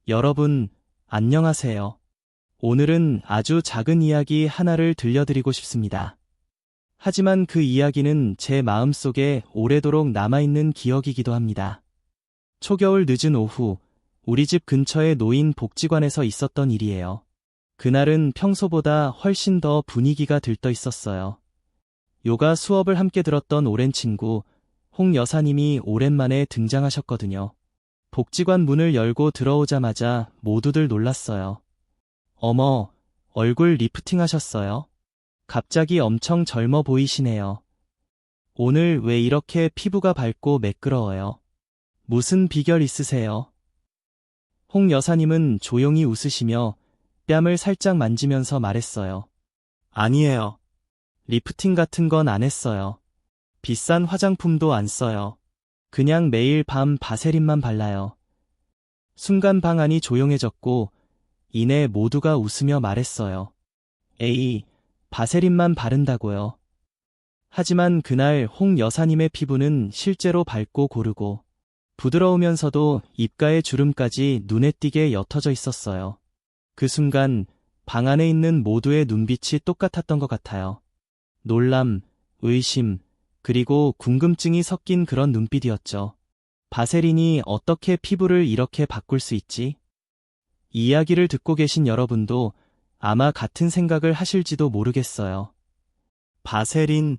여러분, 안녕하세요. 오늘은 아주 작은 이야기 하나를 들려드리고 싶습니다. 하지만 그 이야기는 제 마음속에 오래도록 남아있는 기억이기도 합니다. 초겨울 늦은 오후, 우리 집 근처의 노인 복지관에서 있었던 일이에요. 그날은 평소보다 훨씬 더 분위기가 들떠 있었어요. 요가 수업을 함께 들었던 오랜 친구, 홍 여사님이 오랜만에 등장하셨거든요. 복지관 문을 열고 들어오자마자 모두들 놀랐어요. 어머, 얼굴 리프팅 하셨어요? 갑자기 엄청 젊어 보이시네요. 오늘 왜 이렇게 피부가 밝고 매끄러워요? 무슨 비결 있으세요? 홍 여사님은 조용히 웃으시며 뺨을 살짝 만지면서 말했어요. 아니에요. 리프팅 같은 건 안 했어요. 비싼 화장품도 안 써요. 그냥 매일 밤 바세린만 발라요. 순간 방 안이 조용해졌고 이내 모두가 웃으며 말했어요. 에이, 바세린만 바른다고요. 하지만 그날 홍 여사님의 피부는 실제로 밝고 고르고 부드러우면서도 입가의 주름까지 눈에 띄게 옅어져 있었어요. 그 순간 방 안에 있는 모두의 눈빛이 똑같았던 것 같아요. 놀람, 의심, 그리고 궁금증이 섞인 그런 눈빛이었죠. 바세린이 어떻게 피부를 이렇게 바꿀 수 있지? 이 이야기를 듣고 계신 여러분도 아마 같은 생각을 하실지도 모르겠어요. 바세린,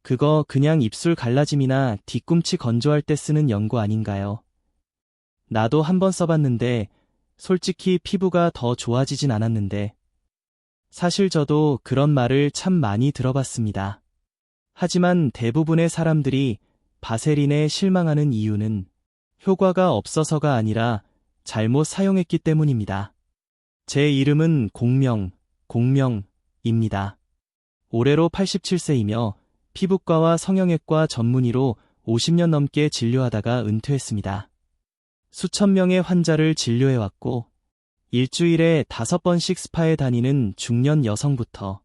그거 그냥 입술 갈라짐이나 뒤꿈치 건조할 때 쓰는 연고 아닌가요? 나도 한번 써봤는데 솔직히 피부가 더 좋아지진 않았는데. 사실 저도 그런 말을 참 많이 들어봤습니다. 하지만 대부분의 사람들이 바세린에 실망하는 이유는 효과가 없어서가 아니라 잘못 사용했기 때문입니다. 제 이름은 공명입니다. 올해로 87세이며 피부과와 성형외과 전문의로 50년 넘게 진료하다가 은퇴했습니다. 수천 명의 환자를 진료해왔고 일주일에 5번씩 스파에 다니는 중년 여성부터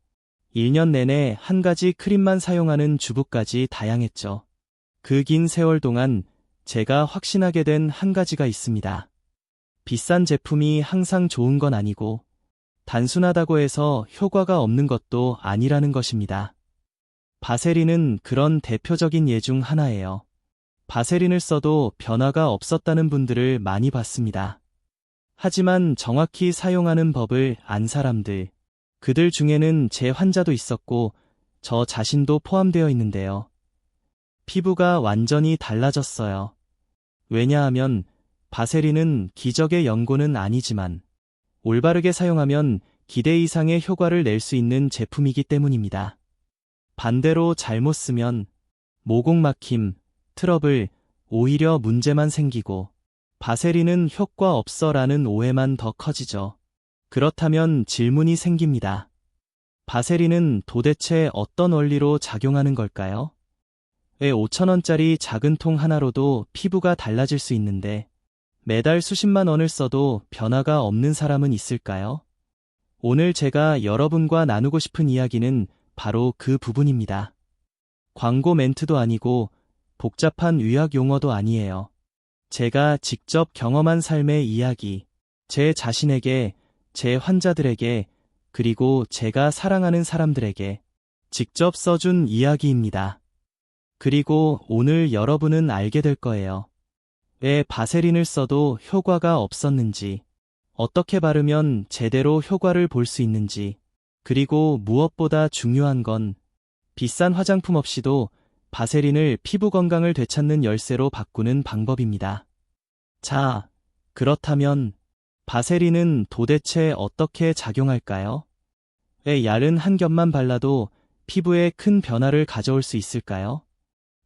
1년 내내 한 가지 크림만 사용하는 주부까지 다양했죠. 그 긴 세월 동안 제가 확신하게 된 한 가지가 있습니다. 비싼 제품이 항상 좋은 건 아니고 단순하다고 해서 효과가 없는 것도 아니라는 것입니다. 바세린은 그런 대표적인 예 중 하나예요. 바세린을 써도 변화가 없었다는 분들을 많이 봤습니다. 하지만 정확히 사용하는 법을 안 사람들, 그들 중에는 제 환자도 있었고 저 자신도 포함되어 있는데요. 피부가 완전히 달라졌어요. 왜냐하면 바세린은 기적의 연고는 아니지만 올바르게 사용하면 기대 이상의 효과를 낼 수 있는 제품이기 때문입니다. 반대로 잘못 쓰면 모공 막힘, 트러블, 오히려 문제만 생기고 바세린은 효과 없어라는 오해만 더 커지죠. 그렇다면 질문이 생깁니다. 바세린은 도대체 어떤 원리로 작용하는 걸까요? 왜 5,000원짜리 작은 통 하나로도 피부가 달라질 수 있는데 매달 수십만 원을 써도 변화가 없는 사람은 있을까요? 오늘 제가 여러분과 나누고 싶은 이야기는 바로 그 부분입니다. 광고 멘트도 아니고 복잡한 의학 용어도 아니에요. 제가 직접 경험한 삶의 이야기, 제 자신에게, 제 환자들에게, 그리고 제가 사랑하는 사람들에게 직접 써준 이야기입니다. 그리고 오늘 여러분은 알게 될 거예요. 왜 바세린을 써도 효과가 없었는지, 어떻게 바르면 제대로 효과를 볼 수 있는지, 그리고 무엇보다 중요한 건 비싼 화장품 없이도 바세린을 피부 건강을 되찾는 열쇠로 바꾸는 방법입니다. 자, 그렇다면 바세린은 도대체 어떻게 작용할까요? 왜 얇은 한 겹만 발라도 피부에 큰 변화를 가져올 수 있을까요?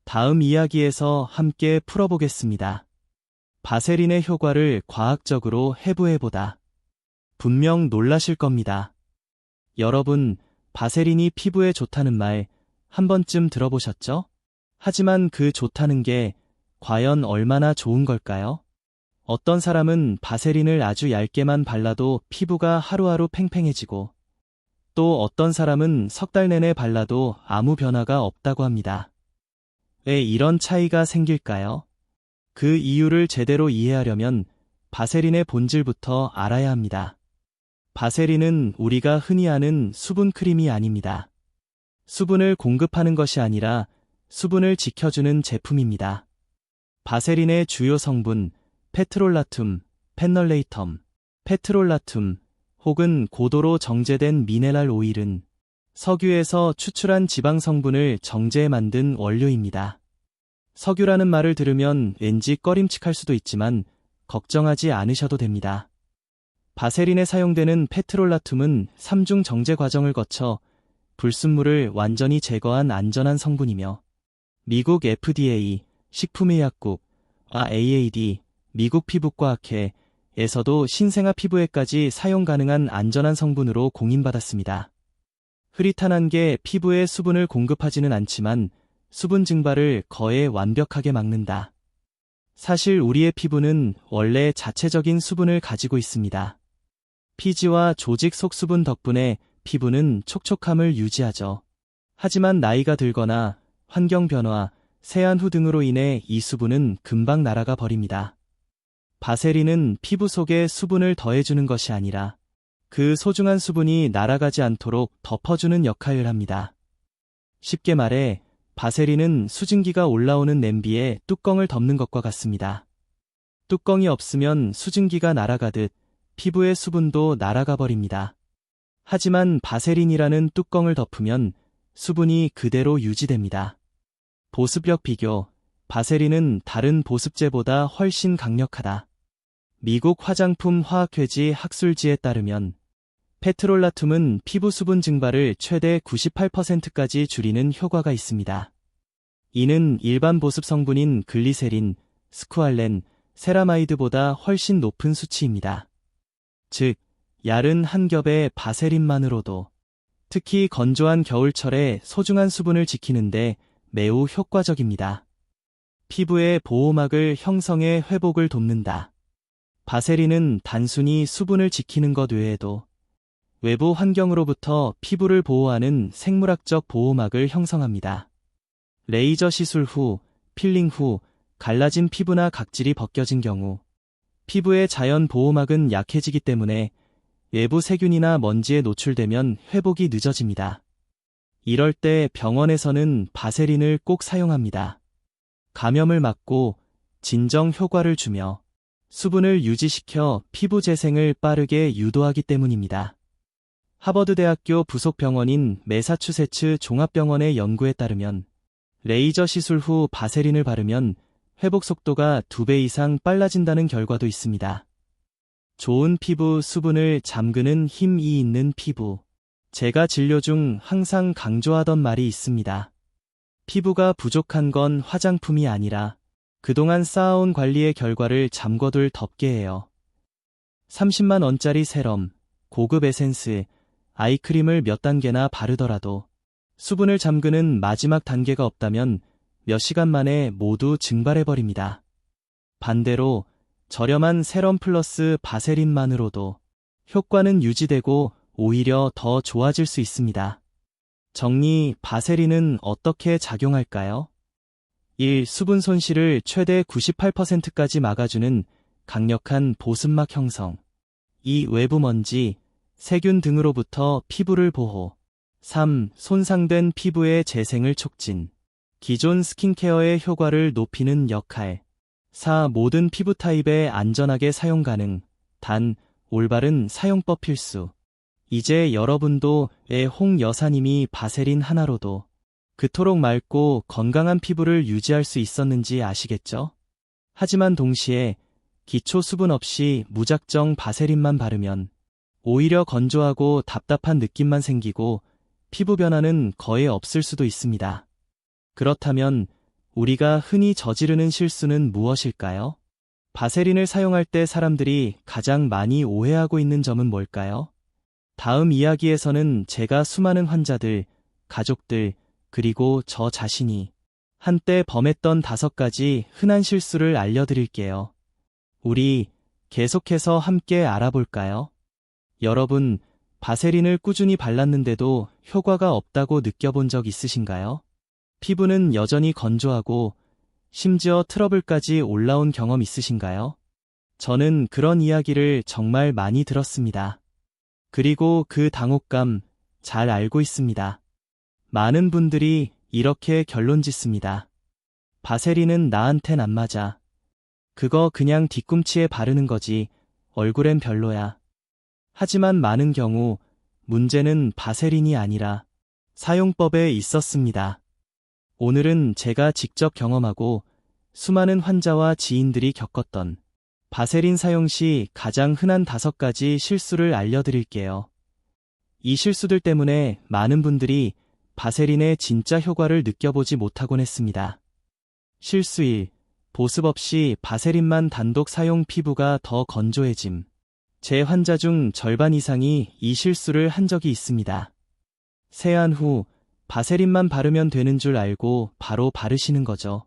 다음 이야기에서 함께 풀어보겠습니다. 바세린의 효과를 과학적으로 해부해보다. 분명 놀라실 겁니다. 여러분, 바세린이 피부에 좋다는 말 한 번쯤 들어보셨죠? 하지만 그 좋다는 게 과연 얼마나 좋은 걸까요? 어떤 사람은 바세린을 아주 얇게만 발라도 피부가 하루하루 팽팽해지고 또 어떤 사람은 석 달 내내 발라도 아무 변화가 없다고 합니다. 왜 이런 차이가 생길까요? 그 이유를 제대로 이해하려면 바세린의 본질부터 알아야 합니다. 바세린은 우리가 흔히 아는 수분 크림이 아닙니다. 수분을 공급하는 것이 아니라 수분을 지켜주는 제품입니다. 바세린의 주요 성분, 페트롤라툼, 페널레이텀, 페트롤라툼 혹은 고도로 정제된 미네랄 오일은 석유에서 추출한 지방 성분을 정제해 만든 원료입니다. 석유라는 말을 들으면 왠지 꺼림칙할 수도 있지만 걱정하지 않으셔도 됩니다. 바세린에 사용되는 페트롤라툼은 3중 정제 과정을 거쳐 불순물을 완전히 제거한 안전한 성분이며 미국 FDA, 식품의약국, AAD, 미국 피부과학회에서도 신생아 피부에까지 사용 가능한 안전한 성분으로 공인받았습니다. 흐릿한 게 피부에 수분을 공급하지는 않지만 수분 증발을 거의 완벽하게 막는다. 사실 우리의 피부는 원래 자체적인 수분을 가지고 있습니다. 피지와 조직 속 수분 덕분에 피부는 촉촉함을 유지하죠. 하지만 나이가 들거나 환경 변화, 세안 후 등으로 인해 이 수분은 금방 날아가 버립니다. 바세린은 피부 속에 수분을 더해주는 것이 아니라 그 소중한 수분이 날아가지 않도록 덮어주는 역할을 합니다. 쉽게 말해 바세린은 수증기가 올라오는 냄비에 뚜껑을 덮는 것과 같습니다. 뚜껑이 없으면 수증기가 날아가듯 피부의 수분도 날아가 버립니다. 하지만 바세린이라는 뚜껑을 덮으면 수분이 그대로 유지됩니다. 보습력 비교, 바세린은 다른 보습제보다 훨씬 강력하다. 미국 화장품 화학회지 학술지에 따르면 페트롤라툼은 피부 수분 증발을 최대 98%까지 줄이는 효과가 있습니다. 이는 일반 보습 성분인 글리세린, 스쿠알렌, 세라마이드보다 훨씬 높은 수치입니다. 즉, 얇은 한 겹의 바세린만으로도 특히 건조한 겨울철에 소중한 수분을 지키는데 매우 효과적입니다. 피부의 보호막을 형성해 회복을 돕는다. 바세린은 단순히 수분을 지키는 것 외에도 외부 환경으로부터 피부를 보호하는 생물학적 보호막을 형성합니다. 레이저 시술 후, 필링 후 갈라진 피부나 각질이 벗겨진 경우 피부의 자연 보호막은 약해지기 때문에 외부 세균이나 먼지에 노출되면 회복이 늦어집니다. 이럴 때 병원에서는 바세린을 꼭 사용합니다. 감염을 막고 진정 효과를 주며 수분을 유지시켜 피부 재생을 빠르게 유도하기 때문입니다. 하버드대학교 부속 병원인 매사추세츠 종합병원의 연구에 따르면 레이저 시술 후 바세린을 바르면 회복 속도가 2배 이상 빨라진다는 결과도 있습니다. 좋은 피부 수분을 잠그는 힘이 있는 피부. 제가 진료 중 항상 강조하던 말이 있습니다. 피부가 부족한 건 화장품이 아니라 그동안 쌓아온 관리의 결과를 잠궈둘 덮개예요. 30만 원짜리 세럼, 고급 에센스, 아이크림을 몇 단계나 바르더라도 수분을 잠그는 마지막 단계가 없다면 몇 시간 만에 모두 증발해버립니다. 반대로 저렴한 세럼 플러스 바세린만으로도 효과는 유지되고 오히려 더 좋아질 수 있습니다. 정리, 바세린은 어떻게 작용할까요? 1. 수분 손실을 최대 98%까지 막아주는 강력한 보습막 형성. 2. 외부 먼지, 세균 등으로부터 피부를 보호. 3. 손상된 피부의 재생을 촉진. 기존 스킨케어의 효과를 높이는 역할. 4. 모든 피부 타입에 안전하게 사용 가능. 단, 올바른 사용법 필수. 이제 여러분도 왜 홍 여사님이 바세린 하나로도 그토록 맑고 건강한 피부를 유지할 수 있었는지 아시겠죠? 하지만 동시에 기초 수분 없이 무작정 바세린만 바르면 오히려 건조하고 답답한 느낌만 생기고 피부 변화는 거의 없을 수도 있습니다. 그렇다면 우리가 흔히 저지르는 실수는 무엇일까요? 바세린을 사용할 때 사람들이 가장 많이 오해하고 있는 점은 뭘까요? 다음 이야기에서는 제가 수많은 환자들, 가족들, 그리고 저 자신이 한때 범했던 5가지 흔한 실수를 알려드릴게요. 우리 계속해서 함께 알아볼까요? 여러분, 바세린을 꾸준히 발랐는데도 효과가 없다고 느껴본 적 있으신가요? 피부는 여전히 건조하고 심지어 트러블까지 올라온 경험 있으신가요? 저는 그런 이야기를 정말 많이 들었습니다. 그리고 그 당혹감 잘 알고 있습니다. 많은 분들이 이렇게 결론 짓습니다. 바세린은 나한텐 안 맞아. 그거 그냥 뒤꿈치에 바르는 거지. 얼굴엔 별로야. 하지만 많은 경우 문제는 바세린이 아니라 사용법에 있었습니다. 오늘은 제가 직접 경험하고 수많은 환자와 지인들이 겪었던 바세린 사용 시 가장 흔한 5가지 실수를 알려드릴게요. 이 실수들 때문에 많은 분들이 바세린의 진짜 효과를 느껴보지 못하곤 했습니다. 실수 1. 보습 없이 바세린만 단독 사용 피부가 더 건조해짐. 제 환자 중 절반 이상이 이 실수를 한 적이 있습니다. 세안 후 바세린만 바르면 되는 줄 알고 바로 바르시는 거죠.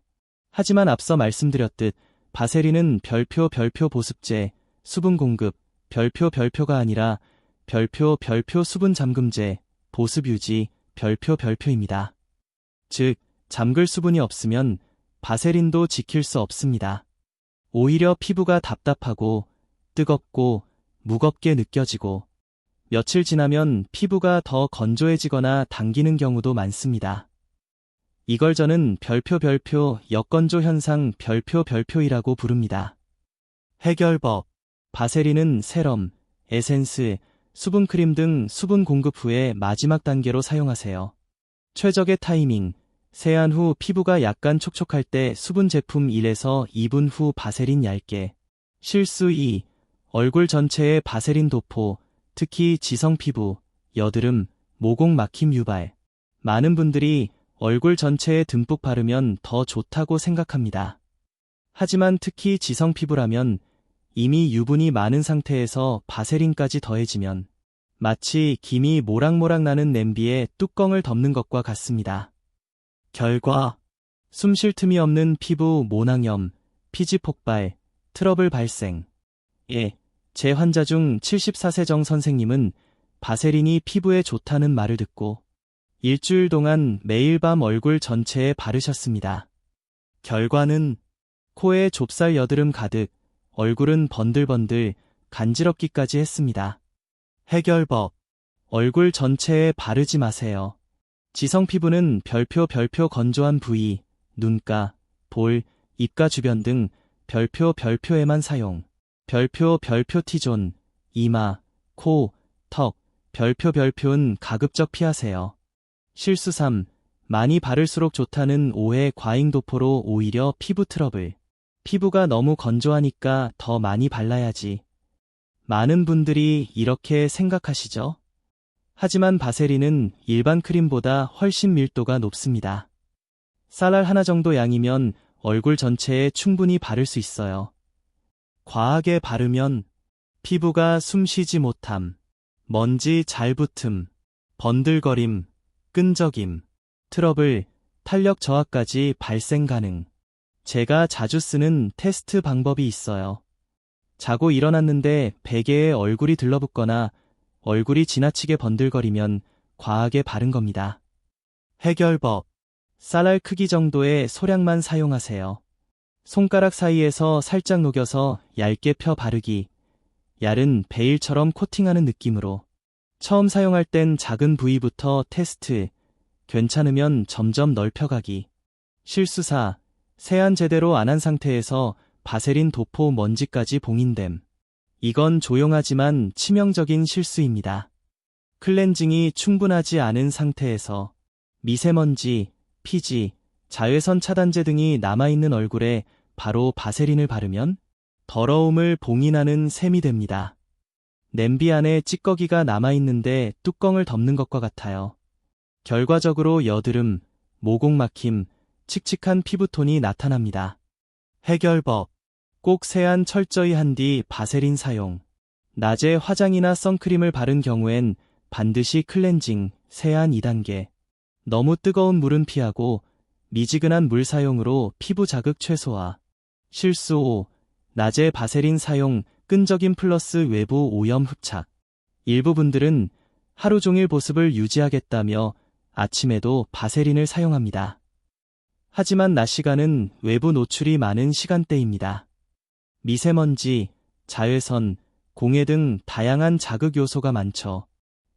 하지만 앞서 말씀드렸듯 바세린은 별표 보습제, 수분 공급, 별표가 아니라 별표 수분 잠금제, 보습 유지, 별표입니다. 즉, 잠글 수분이 없으면 바세린도 지킬 수 없습니다. 오히려 피부가 답답하고 뜨겁고 무겁게 느껴지고 며칠 지나면 피부가 더 건조해지거나 당기는 경우도 많습니다. 이걸 저는 별표 역건조 현상 별표이라고 부릅니다. 해결법. 바세린은 세럼, 에센스, 수분크림 등 수분 공급 후에 마지막 단계로 사용하세요. 최적의 타이밍. 세안 후 피부가 약간 촉촉할 때 수분 제품 1에서 2분 후 바세린 얇게. 실수 2. 얼굴 전체에 바세린 도포, 특히 지성 피부, 여드름, 모공 막힘 유발. 많은 분들이 얼굴 전체에 듬뿍 바르면 더 좋다고 생각합니다. 하지만 특히 지성 피부라면 이미 유분이 많은 상태에서 바세린까지 더해지면 마치 김이 모락모락 나는 냄비에 뚜껑을 덮는 것과 같습니다. 결과, 숨 쉴 틈이 없는 피부 모낭염, 피지 폭발, 트러블 발생. 제 환자 중 74세 정 선생님은 바세린이 피부에 좋다는 말을 듣고 일주일 동안 매일 밤 얼굴 전체에 바르셨습니다. 결과는 코에 좁쌀 여드름 가득, 얼굴은 번들번들, 간지럽기까지 했습니다. 해결법. 얼굴 전체에 바르지 마세요. 지성 피부는 별표 건조한 부위, 눈가, 볼, 입가 주변 등 별표에만 사용. 별표 T존, 이마, 코, 턱, 별표는 가급적 피하세요. 실수 3. 많이 바를수록 좋다는 오해 과잉 도포로 오히려 피부 트러블. 피부가 너무 건조하니까 더 많이 발라야지. 많은 분들이 이렇게 생각하시죠? 하지만 바세린은 일반 크림보다 훨씬 밀도가 높습니다. 쌀알 하나 정도 양이면 얼굴 전체에 충분히 바를 수 있어요. 과하게 바르면 피부가 숨쉬지 못함, 먼지 잘 붙음, 번들거림, 끈적임, 트러블, 탄력 저하까지 발생 가능. 제가 자주 쓰는 테스트 방법이 있어요. 자고 일어났는데 베개에 얼굴이 들러붙거나 얼굴이 지나치게 번들거리면 과하게 바른 겁니다. 해결법. 쌀알 크기 정도의 소량만 사용하세요. 손가락 사이에서 살짝 녹여서 얇게 펴 바르기. 얇은 베일처럼 코팅하는 느낌으로. 처음 사용할 땐 작은 부위부터 테스트. 괜찮으면 점점 넓혀가기. 실수 4. 세안 제대로 안 한 상태에서 바세린 도포 먼지까지 봉인됨. 이건 조용하지만 치명적인 실수입니다. 클렌징이 충분하지 않은 상태에서 미세먼지, 피지, 자외선 차단제 등이 남아있는 얼굴에 바로 바세린을 바르면 더러움을 봉인하는 셈이 됩니다. 냄비 안에 찌꺼기가 남아있는데 뚜껑을 덮는 것과 같아요. 결과적으로 여드름, 모공 막힘, 칙칙한 피부톤이 나타납니다. 해결법. 꼭 세안 철저히 한 뒤 바세린 사용. 낮에 화장이나 선크림을 바른 경우엔 반드시 클렌징, 세안 2단계. 너무 뜨거운 물은 피하고 미지근한 물 사용으로 피부 자극 최소화. 실수 5. 낮에 바세린 사용, 끈적임 플러스 외부 오염 흡착. 일부 분들은 하루 종일 보습을 유지하겠다며 아침에도 바세린을 사용합니다. 하지만 낮 시간은 외부 노출이 많은 시간대입니다. 미세먼지, 자외선, 공해 등 다양한 자극 요소가 많죠.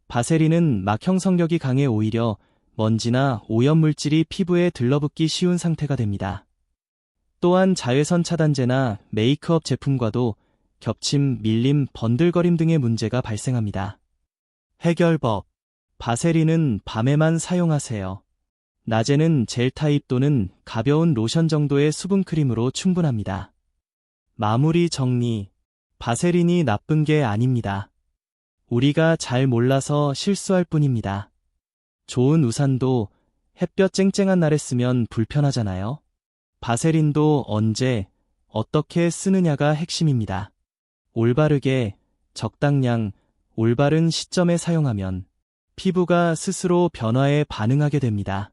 바세린은 막형 성격이 강해 오히려 먼지나 오염물질이 피부에 들러붙기 쉬운 상태가 됩니다. 또한 자외선 차단제나 메이크업 제품과도 겹침, 밀림, 번들거림 등의 문제가 발생합니다. 해결법. 바세린은 밤에만 사용하세요. 낮에는 젤 타입 또는 가벼운 로션 정도의 수분 크림으로 충분합니다. 마무리 정리. 바세린이 나쁜 게 아닙니다. 우리가 잘 몰라서 실수할 뿐입니다. 좋은 우산도 햇볕 쨍쨍한 날에 쓰면 불편하잖아요. 바세린도 언제, 어떻게 쓰느냐가 핵심입니다. 올바르게, 적당량, 올바른 시점에 사용하면 피부가 스스로 변화에 반응하게 됩니다.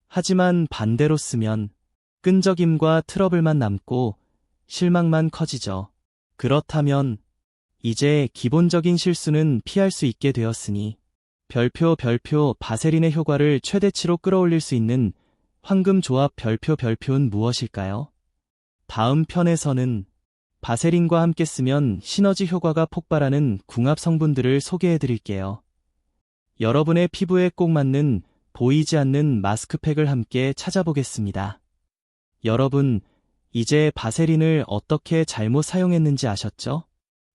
하지만 반대로 쓰면 끈적임과 트러블만 남고 실망만 커지죠. 그렇다면 이제 기본적인 실수는 피할 수 있게 되었으니 별표 바세린의 효과를 최대치로 끌어올릴 수 있는 황금 조합 별표는 무엇일까요? 다음 편에서는 바세린과 함께 쓰면 시너지 효과가 폭발하는 궁합 성분들을 소개해 드릴게요. 여러분의 피부에 꼭 맞는 보이지 않는 마스크팩을 함께 찾아보겠습니다. 여러분, 이제 바세린을 어떻게 잘못 사용했는지 아셨죠?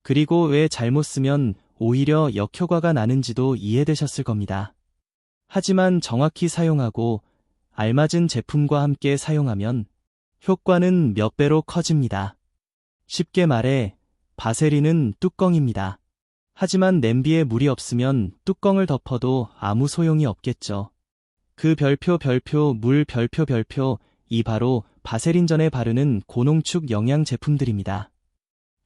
그리고 왜 잘못 쓰면 오히려 역효과가 나는지도 이해되셨을 겁니다. 하지만 정확히 사용하고 알맞은 제품과 함께 사용하면 효과는 몇 배로 커집니다. 쉽게 말해 바세린은 뚜껑입니다. 하지만 냄비에 물이 없으면 뚜껑을 덮어도 아무 소용이 없겠죠. 그 물 이 바로 바세린 전에 바르는 고농축 영양 제품들입니다.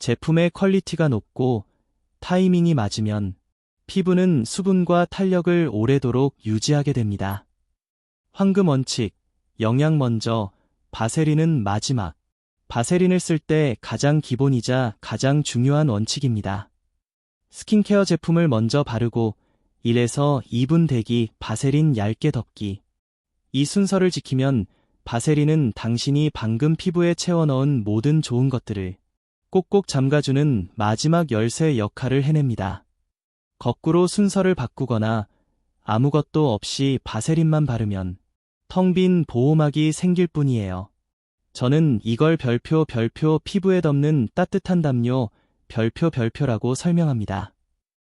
제품의 퀄리티가 높고 타이밍이 맞으면 피부는 수분과 탄력을 오래도록 유지하게 됩니다. 황금 원칙, 영양 먼저, 바세린은 마지막. 바세린을 쓸 때 가장 기본이자 가장 중요한 원칙입니다. 스킨케어 제품을 먼저 바르고 1에서 2분 대기, 바세린 얇게 덮기. 이 순서를 지키면 바세린은 당신이 방금 피부에 채워 넣은 모든 좋은 것들을 꼭꼭 잠가주는 마지막 열쇠 역할을 해냅니다. 거꾸로 순서를 바꾸거나 아무것도 없이 바세린만 바르면 텅 빈 보호막이 생길 뿐이에요. 저는 이걸 별표 피부에 덮는 따뜻한 담요 별표라고 설명합니다.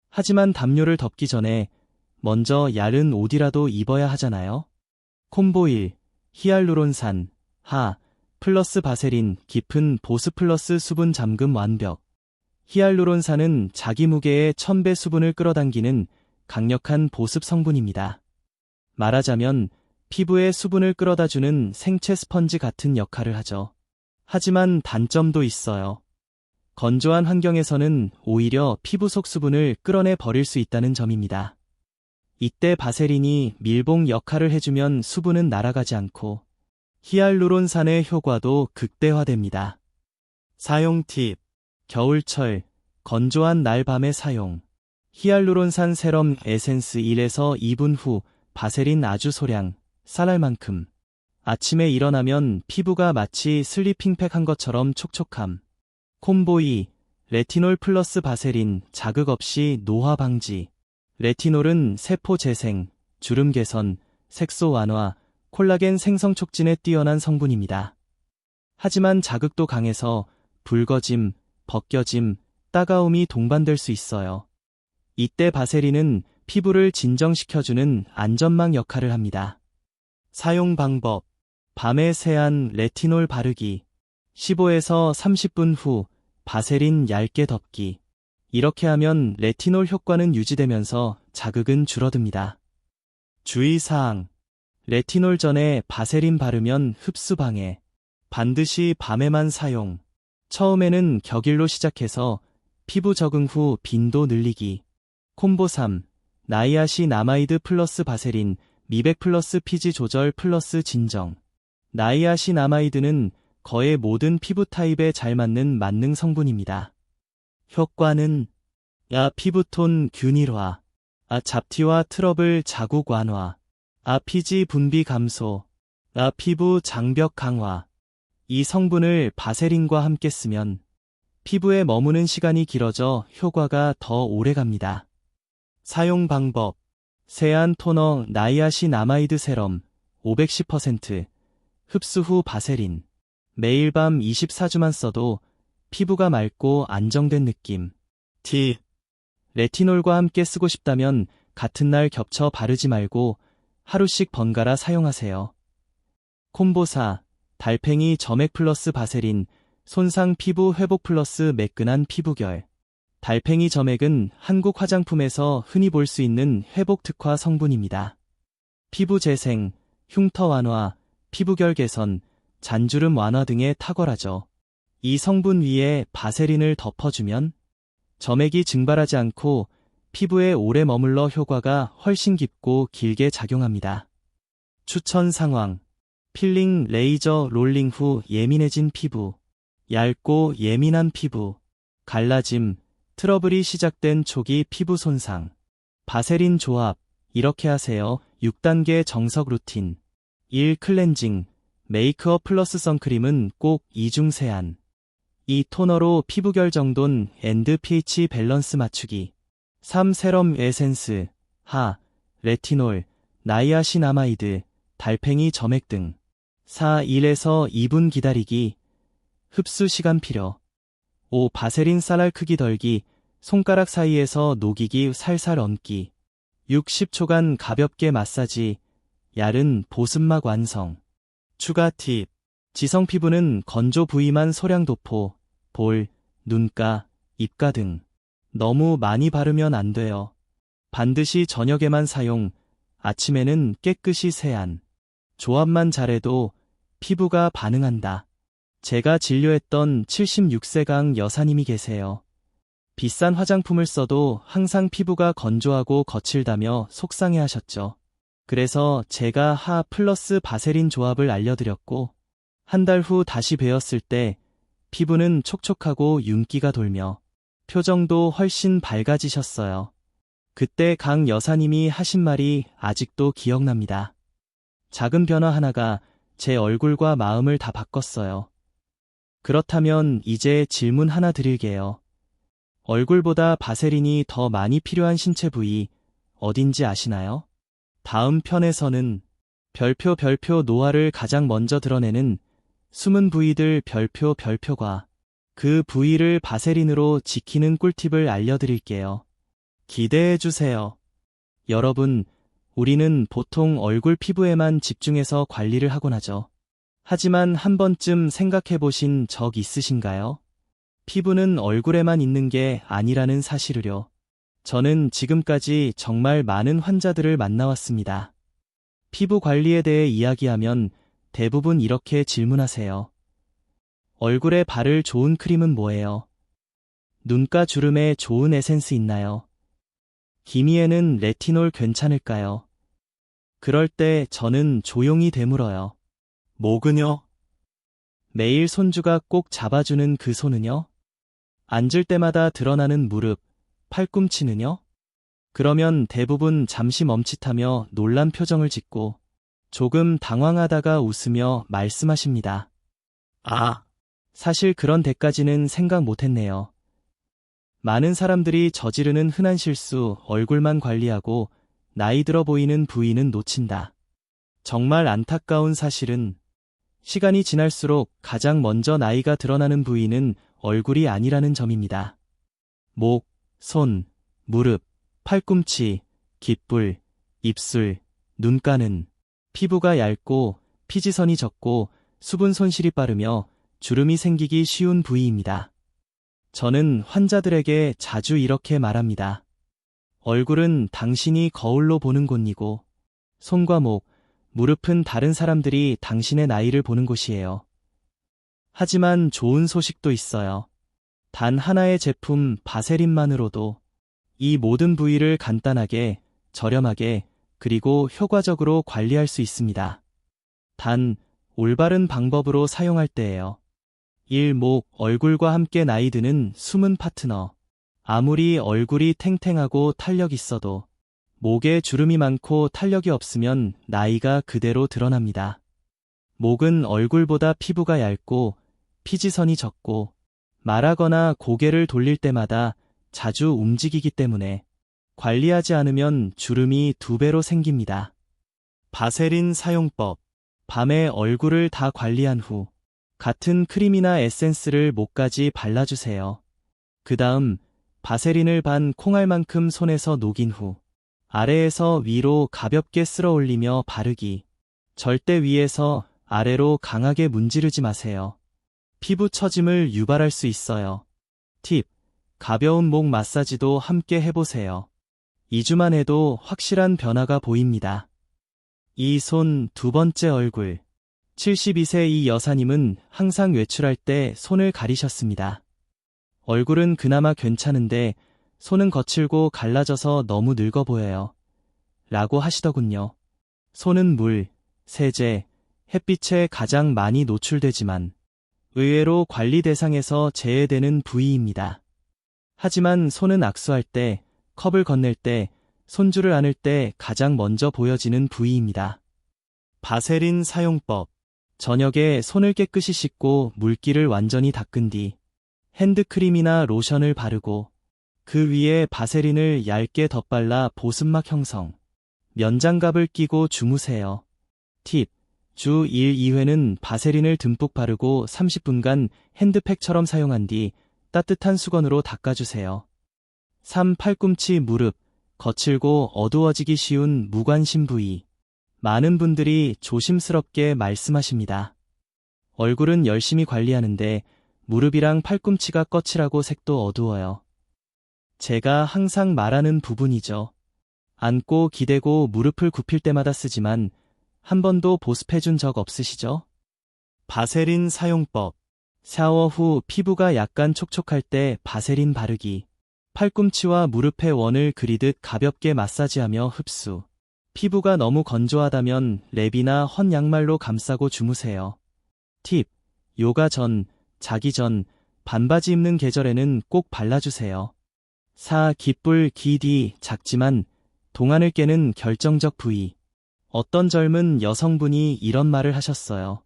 하지만 담요를 덮기 전에 먼저 얇은 옷이라도 입어야 하잖아요. 콤보1, 히알루론산, 플러스 바세린, 깊은 보습 플러스 수분 잠금 완벽. 히알루론산은 자기 무게의 1000배 수분을 끌어당기는 강력한 보습 성분입니다. 말하자면 피부에 수분을 끌어다주는 생체 스펀지 같은 역할을 하죠. 하지만 단점도 있어요. 건조한 환경에서는 오히려 피부 속 수분을 끌어내 버릴 수 있다는 점입니다. 이때 바세린이 밀봉 역할을 해주면 수분은 날아가지 않고 히알루론산의 효과도 극대화됩니다. 사용 팁. 겨울철, 건조한 날 밤에 사용. 히알루론산 세럼 에센스 1에서 2분 후 바세린 아주 소량, 쌀알만큼. 아침에 일어나면 피부가 마치 슬리핑팩 한 것처럼 촉촉함. 콤보 2, 레티놀 플러스 바세린, 자극 없이 노화 방지. 레티놀은 세포 재생, 주름 개선, 색소 완화, 콜라겐 생성 촉진에 뛰어난 성분입니다. 하지만 자극도 강해서 붉어짐, 벗겨짐, 따가움이 동반될 수 있어요. 이때 바세린은 피부를 진정시켜주는 안전망 역할을 합니다. 사용 방법. 밤에 세안 레티놀 바르기. 15에서 30분 후 바세린 얇게 덮기. 이렇게 하면 레티놀 효과는 유지되면서 자극은 줄어듭니다. 주의사항. 레티놀 전에 바세린 바르면 흡수 방해. 반드시 밤에만 사용. 처음에는 격일로 시작해서 피부 적응 후 빈도 늘리기. 콤보 3. 나이아신아마이드 플러스 바세린, 미백 플러스 피지 조절 플러스 진정. 나이아신아마이드는 거의 모든 피부 타입에 잘 맞는 만능 성분입니다. 효과는 피부톤 균일화, 잡티와 트러블 자국 완화, 피지 분비 감소, 피부 장벽 강화. 이 성분을 바세린과 함께 쓰면 피부에 머무는 시간이 길어져 효과가 더 오래 갑니다. 사용 방법. 세안 토너 나이아신아마이드 세럼 510%, 흡수 후 바세린. 매일 밤 24주만 써도 피부가 맑고 안정된 느낌. 팁. 레티놀과 함께 쓰고 싶다면 같은 날 겹쳐 바르지 말고 하루씩 번갈아 사용하세요. 콤보사, 달팽이 점액 플러스 바세린, 손상 피부 회복 플러스 매끈한 피부결. 달팽이 점액은 한국 화장품에서 흔히 볼 수 있는 회복 특화 성분입니다. 피부 재생, 흉터 완화, 피부결 개선, 잔주름 완화 등에 탁월하죠. 이 성분 위에 바세린을 덮어주면 점액이 증발하지 않고 피부에 오래 머물러 효과가 훨씬 깊고 길게 작용합니다. 추천 상황. 필링 레이저 롤링 후 예민해진 피부, 얇고 예민한 피부, 갈라짐, 트러블이 시작된 초기 피부 손상. 바세린 조합, 이렇게 하세요. 6단계 정석 루틴. 1. 클렌징, 메이크업 플러스 선크림은 꼭 이중 세안. 2. 토너로 피부결 정돈 앤드 pH 밸런스 맞추기. 3. 세럼 에센스, 하, 레티놀, 나이아신아마이드, 달팽이 점액 등. 4. 1에서 2분 기다리기, 흡수 시간 필요. 5. 바세린 쌀알 크기 덜기, 손가락 사이에서 녹이기 살살 얹기. 6. 10초간 가볍게 마사지, 얇은 보습막 완성. 추가 팁. 지성 피부는 건조 부위만 소량 도포, 볼, 눈가, 입가 등. 너무 많이 바르면 안 돼요. 반드시 저녁에만 사용, 아침에는 깨끗이 세안. 조합만 잘해도 피부가 반응한다. 제가 진료했던 76세강 여사님이 계세요. 비싼 화장품을 써도 항상 피부가 건조하고 거칠다며 속상해 하셨죠. 그래서 제가 하 플러스 바세린 조합을 알려드렸고, 한 달 후 다시 뵈었을 때 피부는 촉촉하고 윤기가 돌며 표정도 훨씬 밝아지셨어요. 그때 강 여사님이 하신 말이 아직도 기억납니다. 작은 변화 하나가 제 얼굴과 마음을 다 바꿨어요. 그렇다면 이제 질문 하나 드릴게요. 얼굴보다 바세린이 더 많이 필요한 신체 부위 어딘지 아시나요? 다음 편에서는 별표 노화를 가장 먼저 드러내는 숨은 부위들 별표과 그 부위를 바세린으로 지키는 꿀팁을 알려드릴게요. 기대해주세요. 여러분, 우리는 보통 얼굴 피부에만 집중해서 관리를 하곤 하죠. 하지만 한 번쯤 생각해보신 적 있으신가요? 피부는 얼굴에만 있는 게 아니라는 사실을요. 저는 지금까지 정말 많은 환자들을 만나왔습니다. 피부 관리에 대해 이야기하면 대부분 이렇게 질문하세요. 얼굴에 바를 좋은 크림은 뭐예요? 눈가 주름에 좋은 에센스 있나요? 기미에는 레티놀 괜찮을까요? 그럴 때 저는 조용히 되물어요. 목은요? 매일 손주가 꼭 잡아주는 그 손은요? 앉을 때마다 드러나는 무릎, 팔꿈치는요? 그러면 대부분 잠시 멈칫하며 놀란 표정을 짓고 조금 당황하다가 웃으며 말씀하십니다. 아, 사실 그런 데까지는 생각 못했네요. 많은 사람들이 저지르는 흔한 실수, 얼굴만 관리하고 나이 들어 보이는 부위는 놓친다. 정말 안타까운 사실은 시간이 지날수록 가장 먼저 나이가 드러나는 부위는 얼굴이 아니라는 점입니다. 목, 손, 무릎, 팔꿈치, 귓불, 입술, 눈가는 피부가 얇고 피지선이 적고 수분 손실이 빠르며 주름이 생기기 쉬운 부위입니다. 저는 환자들에게 자주 이렇게 말합니다. 얼굴은 당신이 거울로 보는 곳이고 손과 목, 무릎은 다른 사람들이 당신의 나이를 보는 곳이에요. 하지만 좋은 소식도 있어요. 단 하나의 제품 바세린만으로도 이 모든 부위를 간단하게, 저렴하게, 그리고 효과적으로 관리할 수 있습니다. 단, 올바른 방법으로 사용할 때예요. 1. 목, 얼굴과 함께 나이 드는 숨은 파트너. 아무리 얼굴이 탱탱하고 탄력 있어도 목에 주름이 많고 탄력이 없으면 나이가 그대로 드러납니다. 목은 얼굴보다 피부가 얇고 피지선이 적고 말하거나 고개를 돌릴 때마다 자주 움직이기 때문에 관리하지 않으면 주름이 2배로 생깁니다. 바세린 사용법. 밤에 얼굴을 다 관리한 후 같은 크림이나 에센스를 목까지 발라주세요. 그 다음 바세린을 반 콩알만큼 손에서 녹인 후 아래에서 위로 가볍게 쓸어 올리며 바르기. 절대 위에서 아래로 강하게 문지르지 마세요. 피부 처짐을 유발할 수 있어요. 팁. 가벼운 목 마사지도 함께 해보세요. 2주만 해도 확실한 변화가 보입니다. 이 손 2번째 얼굴. 72세 이 여사님은 항상 외출할 때 손을 가리셨습니다. 얼굴은 그나마 괜찮은데 손은 거칠고 갈라져서 너무 늙어 보여요. 라고 하시더군요. 손은 물, 세제, 햇빛에 가장 많이 노출되지만 의외로 관리 대상에서 제외되는 부위입니다. 하지만 손은 악수할 때, 컵을 건넬 때, 손줄을 안을 때 가장 먼저 보여지는 부위입니다. 바세린 사용법. 저녁에 손을 깨끗이 씻고 물기를 완전히 닦은 뒤 핸드크림이나 로션을 바르고 그 위에 바세린을 얇게 덧발라 보습막 형성. 면장갑을 끼고 주무세요. 팁. 주 1, 2회는 바세린을 듬뿍 바르고 30분간 핸드팩처럼 사용한 뒤 따뜻한 수건으로 닦아주세요. 3. 팔꿈치, 무릎. 거칠고 어두워지기 쉬운 무관심 부위. 많은 분들이 조심스럽게 말씀하십니다. 얼굴은 열심히 관리하는데 무릎이랑 팔꿈치가 거칠하고 색도 어두워요. 제가 항상 말하는 부분이죠. 앉고 기대고 무릎을 굽힐 때마다 쓰지만 한 번도 보습해준 적 없으시죠? 바세린 사용법. 샤워 후 피부가 약간 촉촉할 때 바세린 바르기. 팔꿈치와 무릎의 원을 그리듯 가볍게 마사지하며 흡수. 피부가 너무 건조하다면 랩이나 헌 양말로 감싸고 주무세요. 팁. 요가 전, 자기 전, 반바지 입는 계절에는 꼭 발라주세요. 4. 깃불, 기디, 작지만 동안을 깨는 결정적 부위. 어떤 젊은 여성분이 이런 말을 하셨어요.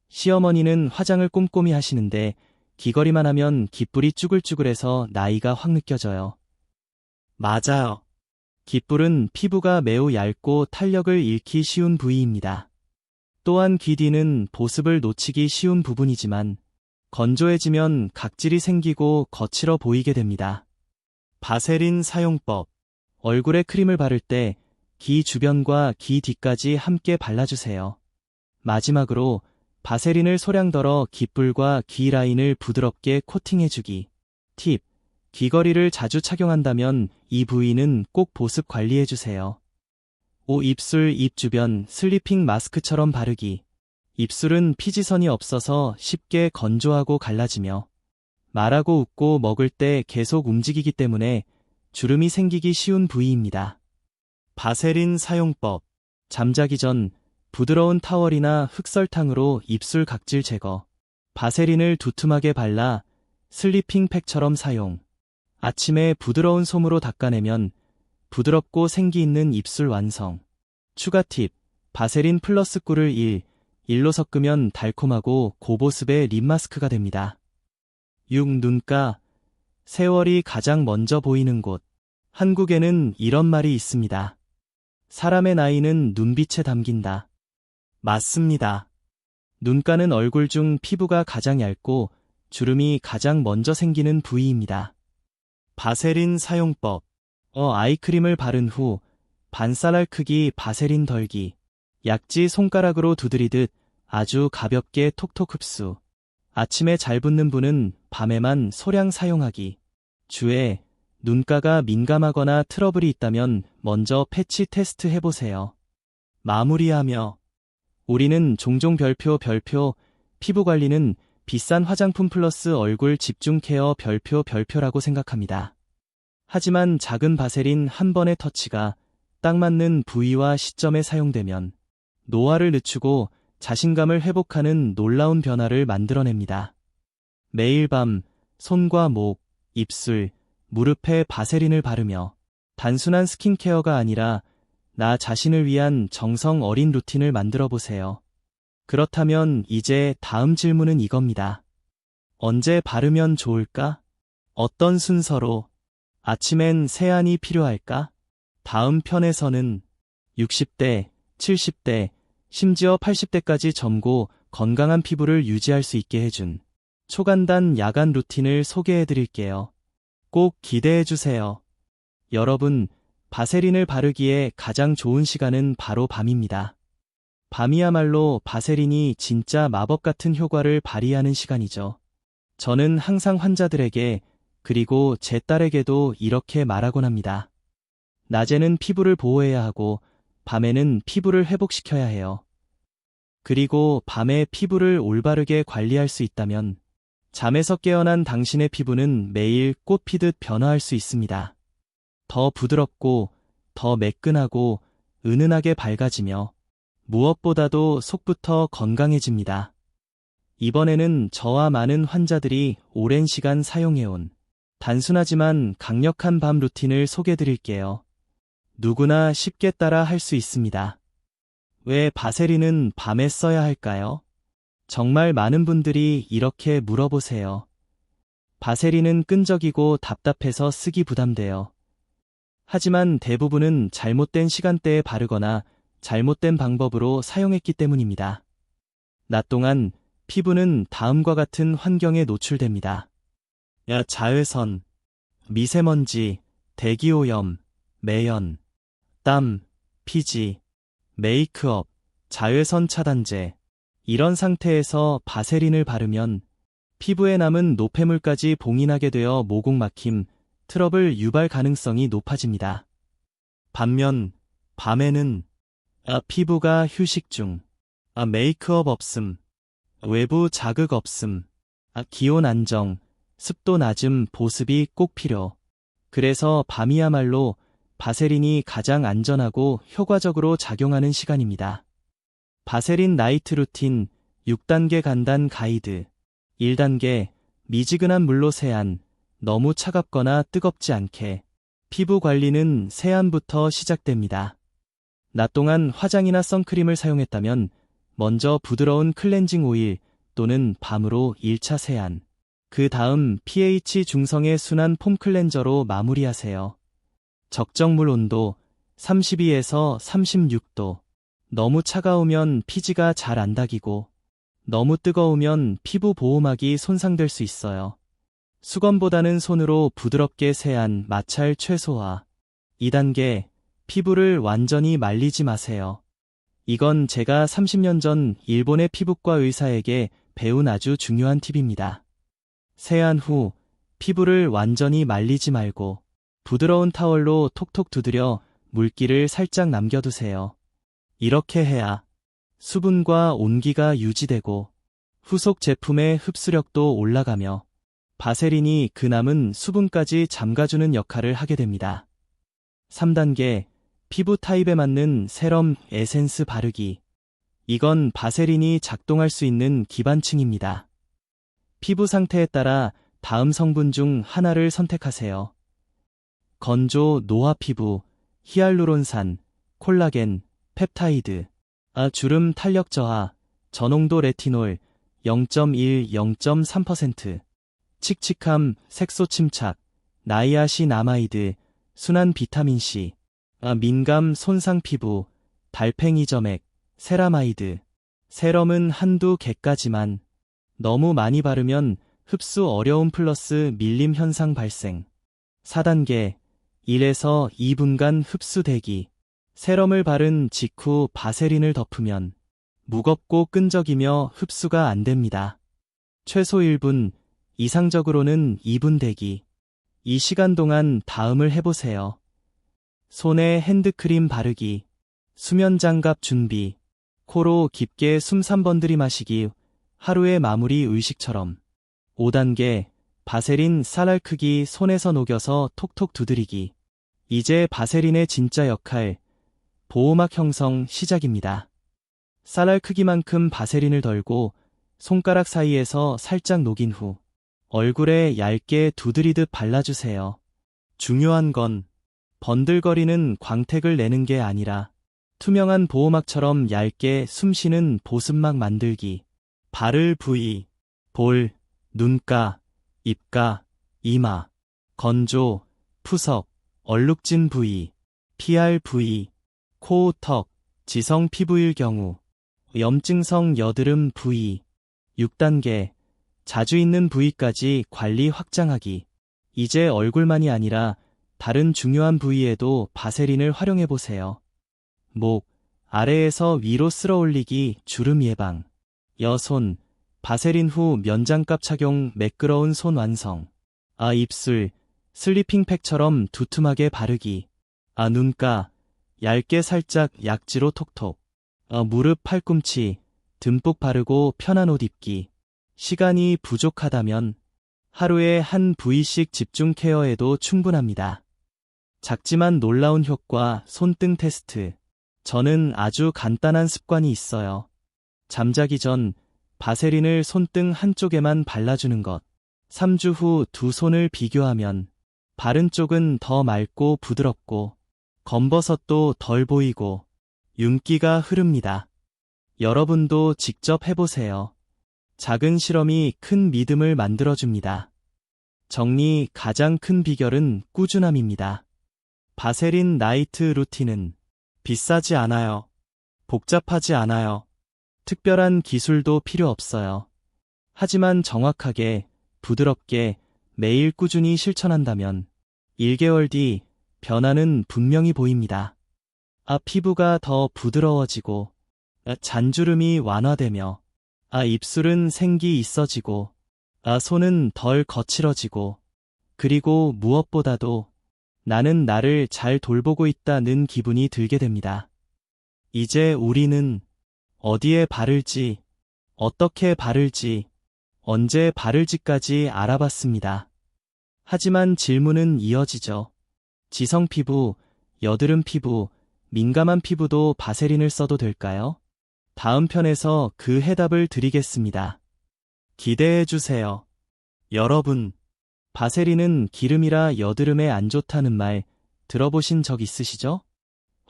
시어머니는 화장을 꼼꼼히 하시는데 귀걸이만 하면 깃불이 쭈글쭈글해서 나이가 확 느껴져요. 맞아요. 깃불은 피부가 매우 얇고 탄력을 잃기 쉬운 부위입니다. 또한 귀뒤는 보습을 놓치기 쉬운 부분이지만 건조해지면 각질이 생기고 거칠어 보이게 됩니다. 바세린 사용법. 얼굴에 크림을 바를 때 귀 주변과 귀 뒤까지 함께 발라주세요. 마지막으로 바세린을 소량 덜어 깃불과 귀 라인을 부드럽게 코팅해주기. 팁. 귀걸이를 자주 착용한다면 이 부위는 꼭 보습 관리해주세요. 5. 입술, 입 주변 슬리핑 마스크처럼 바르기. 입술은 피지선이 없어서 쉽게 건조하고 갈라지며 말하고 웃고 먹을 때 계속 움직이기 때문에 주름이 생기기 쉬운 부위입니다. 바세린 사용법. 잠자기 전 부드러운 타월이나 흑설탕으로 입술 각질 제거. 바세린을 두툼하게 발라 슬리핑 팩처럼 사용. 아침에 부드러운 솜으로 닦아내면 부드럽고 생기 있는 입술 완성. 추가 팁. 바세린 플러스 꿀을 1로 섞으면 달콤하고 고보습의 립 마스크가 됩니다. 6. 눈가. 세월이 가장 먼저 보이는 곳. 한국에는 이런 말이 있습니다. 사람의 나이는 눈빛에 담긴다. 맞습니다. 눈가는 얼굴 중 피부가 가장 얇고 주름이 가장 먼저 생기는 부위입니다. 바세린 사용법. 아이크림을 바른 후 반쌀알 크기 바세린 덜기. 약지 손가락으로 두드리듯 아주 가볍게 톡톡 흡수. 아침에 잘 붓는 분은 밤에만 소량 사용하기. 주에 눈가가 민감하거나 트러블이 있다면 먼저 패치 테스트 해보세요. 마무리하며 우리는 종종 별표 피부 관리는 비싼 화장품 플러스 얼굴 집중 케어 별표라고 생각합니다. 하지만 작은 바세린 한 번의 터치가 딱 맞는 부위와 시점에 사용되면 노화를 늦추고 자신감을 회복하는 놀라운 변화를 만들어냅니다. 매일 밤 손과 목, 입술, 무릎에 바세린을 바르며 단순한 스킨케어가 아니라 나 자신을 위한 정성 어린 루틴을 만들어 보세요. 그렇다면 이제 다음 질문은 이겁니다. 언제 바르면 좋을까? 어떤 순서로? 아침엔 세안이 필요할까? 다음 편에서는 60대, 70대, 심지어 80대까지 젊고 건강한 피부를 유지할 수 있게 해준 초간단 야간 루틴을 소개해 드릴게요. 꼭 기대해 주세요. 여러분, 바세린을 바르기에 가장 좋은 시간은 바로 밤입니다. 밤이야말로 바세린이 진짜 마법 같은 효과를 발휘하는 시간이죠. 저는 항상 환자들에게, 그리고 제 딸에게도 이렇게 말하곤 합니다. 낮에는 피부를 보호해야 하고 밤에는 피부를 회복시켜야 해요. 그리고 밤에 피부를 올바르게 관리할 수 있다면 잠에서 깨어난 당신의 피부는 매일 꽃 피듯 변화할 수 있습니다. 더 부드럽고 더 매끈하고 은은하게 밝아지며 무엇보다도 속부터 건강해집니다. 이번에는 저와 많은 환자들이 오랜 시간 사용해온 단순하지만 강력한 밤 루틴을 소개드릴게요. 누구나 쉽게 따라 할 수 있습니다. 왜 바세린은 밤에 써야 할까요? 정말 많은 분들이 이렇게 물어보세요. 바세린은 끈적이고 답답해서 쓰기 부담돼요. 하지만 대부분은 잘못된 시간대에 바르거나 잘못된 방법으로 사용했기 때문입니다. 낮 동안 피부는 다음과 같은 환경에 노출됩니다. 자외선, 미세먼지, 대기오염, 매연, 땀, 피지, 메이크업, 자외선 차단제. 이런 상태에서 바세린을 바르면 피부에 남은 노폐물까지 봉인하게 되어 모공 막힘, 트러블 유발 가능성이 높아집니다. 반면 밤에는 피부가 휴식 중, 메이크업 없음, 외부 자극 없음, 기온 안정, 습도 낮음 보습이 꼭 필요. 그래서 밤이야말로 바세린이 가장 안전하고 효과적으로 작용하는 시간입니다. 바세린 나이트 루틴 6단계 간단 가이드. 1단계 미지근한 물로 세안. 너무 차갑거나 뜨겁지 않게. 피부 관리는 세안부터 시작됩니다. 낮 동안 화장이나 선크림을 사용했다면 먼저 부드러운 클렌징 오일 또는 밤으로 1차 세안. 그 다음 pH 중성의 순한 폼 클렌저로 마무리하세요. 적정물 온도 32에서 36도. 너무 차가우면 피지가 잘 안 닦이고 너무 뜨거우면 피부 보호막이 손상될 수 있어요. 수건보다는 손으로 부드럽게 세안, 마찰 최소화. 2단계, 피부를 완전히 말리지 마세요. 이건 제가 30년 전 일본의 피부과 의사에게 배운 아주 중요한 팁입니다. 세안 후 피부를 완전히 말리지 말고 부드러운 타월로 톡톡 두드려 물기를 살짝 남겨두세요. 이렇게 해야 수분과 온기가 유지되고 후속 제품의 흡수력도 올라가며 바세린이 그 남은 수분까지 잠가주는 역할을 하게 됩니다. 3단계, 피부 타입에 맞는 세럼 에센스 바르기. 이건 바세린이 작동할 수 있는 기반층입니다. 피부 상태에 따라 다음 성분 중 하나를 선택하세요. 건조 노화 피부, 히알루론산, 콜라겐, 펩타이드, 주름 탄력 저하, 저농도 레티놀 0.1, 0.3%, 칙칙함, 색소 침착, 나이아신아마이드, 순한 비타민C, 민감 손상 피부, 달팽이 점액, 세라마이드. 세럼은 한두 개까지만. 너무 많이 바르면 흡수 어려움 플러스 밀림 현상 발생. 4단계, 1에서 2분간 흡수 대기. 세럼을 바른 직후 바세린을 덮으면 무겁고 끈적이며 흡수가 안 됩니다. 최소 1분, 이상적으로는 2분 대기. 이 시간 동안 다음을 해보세요. 손에 핸드크림 바르기, 수면 장갑 준비, 코로 깊게 숨 3번 들이마시기, 하루의 마무리 의식처럼. 5단계, 바세린 쌀알 크기 손에서 녹여서 톡톡 두드리기. 이제 바세린의 진짜 역할, 보호막 형성 시작입니다. 쌀알 크기만큼 바세린을 덜고 손가락 사이에서 살짝 녹인 후 얼굴에 얇게 두드리듯 발라주세요. 중요한 건 번들거리는 광택을 내는 게 아니라 투명한 보호막처럼 얇게 숨쉬는 보습막 만들기. 바를 부위, 볼, 눈가, 입가, 이마, 건조, 푸석, 얼룩진 부위, PR 부위, 코, 턱, 지성 피부일 경우, 염증성 여드름 부위, 6단계, 자주 있는 부위까지 관리 확장하기. 이제 얼굴만이 아니라 다른 중요한 부위에도 바세린을 활용해보세요. 목, 아래에서 위로 쓸어 올리기 주름 예방. 여손, 바세린 후 면장갑 착용 매끄러운 손 완성. 입술, 슬리핑팩처럼 두툼하게 바르기. 눈가, 얇게 살짝 약지로 톡톡. 무릎 팔꿈치, 듬뿍 바르고 편한 옷 입기. 시간이 부족하다면 하루에 한 부위씩 집중 케어해도 충분합니다. 작지만 놀라운 효과 손등 테스트. 저는 아주 간단한 습관이 있어요. 잠자기 전 바세린을 손등 한쪽에만 발라주는 것. 3주 후 두 손을 비교하면 바른 쪽은 더 맑고 부드럽고 검버섯도 덜 보이고 윤기가 흐릅니다. 여러분도 직접 해보세요. 작은 실험이 큰 믿음을 만들어줍니다. 정리 가장 큰 비결은 꾸준함입니다. 바세린 나이트 루틴은 비싸지 않아요. 복잡하지 않아요. 특별한 기술도 필요 없어요. 하지만 정확하게, 부드럽게 매일 꾸준히 실천한다면 1개월 뒤 변화는 분명히 보입니다. 피부가 더 부드러워지고, 잔주름이 완화되며, 입술은 생기 있어지고, 손은 덜 거칠어지고, 그리고 무엇보다도 나는 나를 잘 돌보고 있다는 기분이 들게 됩니다. 이제 우리는 어디에 바를지, 어떻게 바를지, 언제 바를지까지 알아봤습니다. 하지만 질문은 이어지죠. 지성 피부, 여드름 피부, 민감한 피부도 바세린을 써도 될까요? 다음 편에서 그 해답을 드리겠습니다. 기대해 주세요. 여러분, 바세린은 기름이라 여드름에 안 좋다는 말 들어보신 적 있으시죠?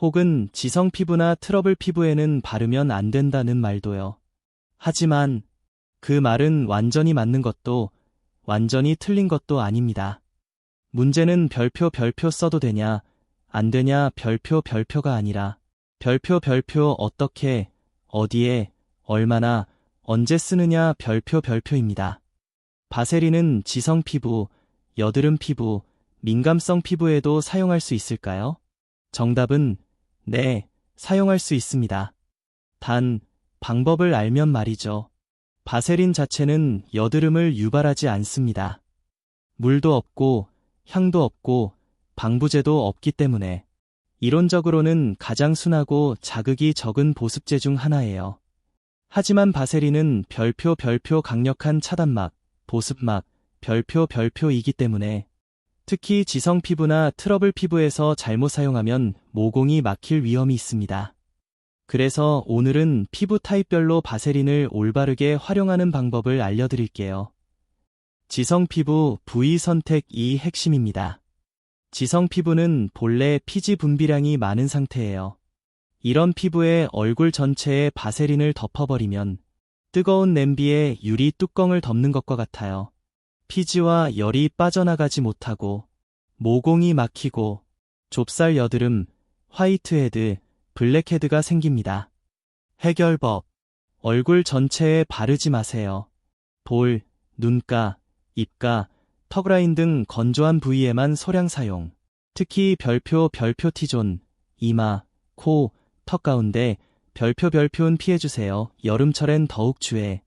혹은 지성 피부나 트러블 피부에는 바르면 안 된다는 말도요. 하지만 그 말은 완전히 맞는 것도 완전히 틀린 것도 아닙니다. 문제는 별표 써도 되냐, 안 되냐 별표가 아니라 별표 어떻게, 어디에, 얼마나, 언제 쓰느냐 별표입니다. 바세린은 지성 피부, 여드름 피부, 민감성 피부에도 사용할 수 있을까요? 정답은 네, 사용할 수 있습니다. 단, 방법을 알면 말이죠. 바세린 자체는 여드름을 유발하지 않습니다. 물도 없고, 향도 없고, 방부제도 없기 때문에 이론적으로는 가장 순하고 자극이 적은 보습제 중 하나예요. 하지만 바세린은 별표 강력한 차단막, 보습막, 별표이기 때문에 특히 지성 피부나 트러블 피부에서 잘못 사용하면 모공이 막힐 위험이 있습니다. 그래서 오늘은 피부 타입별로 바세린을 올바르게 활용하는 방법을 알려드릴게요. 지성 피부 부위 선택이 핵심입니다. 지성 피부는 본래 피지 분비량이 많은 상태예요. 이런 피부에 얼굴 전체에 바세린을 덮어버리면 뜨거운 냄비에 유리 뚜껑을 덮는 것과 같아요. 피지와 열이 빠져나가지 못하고 모공이 막히고 좁쌀 여드름, 화이트헤드, 블랙헤드가 생깁니다. 해결법. 얼굴 전체에 바르지 마세요. 볼, 눈가, 입가, 턱라인 등 건조한 부위에만 소량 사용. 특히 별표 T존, 이마, 코, 턱 가운데 별표는 피해주세요. 여름철엔 더욱 주의.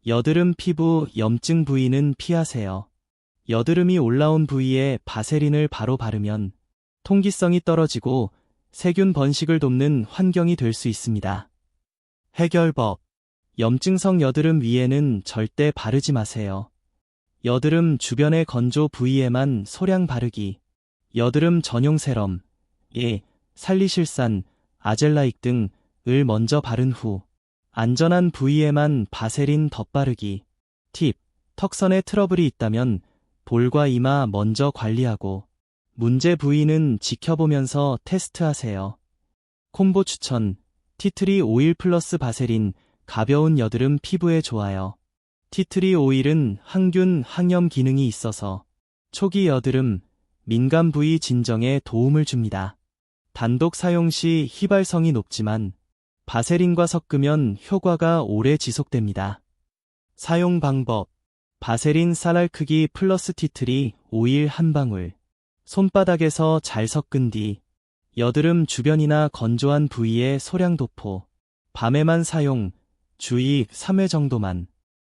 여드름 피부, 염증 부위는 피하세요. 여드름이 올라온 부위에 바세린을 바로 바르면 통기성이 떨어지고 세균 번식을 돕는 환경이 될 수 있습니다. 해결법. 염증성 여드름 위에는 절대 바르지 마세요. 여드름 주변의 건조 부위에만 소량 바르기. 여드름 전용 세럼, 살리실산, 아젤라익 등을 먼저 바른 후 안전한 부위에만 바세린 덧바르기. 팁. 턱선에 트러블이 있다면 볼과 이마 먼저 관리하고 문제 부위는 지켜보면서 테스트하세요. 콤보 추천. 티트리 오일 플러스 바세린, 가벼운 여드름 피부에 좋아요. 티트리 오일은 항균, 항염 기능이 있어서 초기 여드름, 민감 부위 진정에 도움을 줍니다. 단독 사용 시 휘발성이 높지만 바세린과 섞으면 효과가 오래 지속됩니다. 사용 방법: 바세린 쌀알 크기 플러스 티트리 오일 한 방울. 손바닥에서 잘 섞은 뒤 여드름 주변이나 건조한 부위에 소량 도포. 밤에만 사용, 주의 3회 정도만.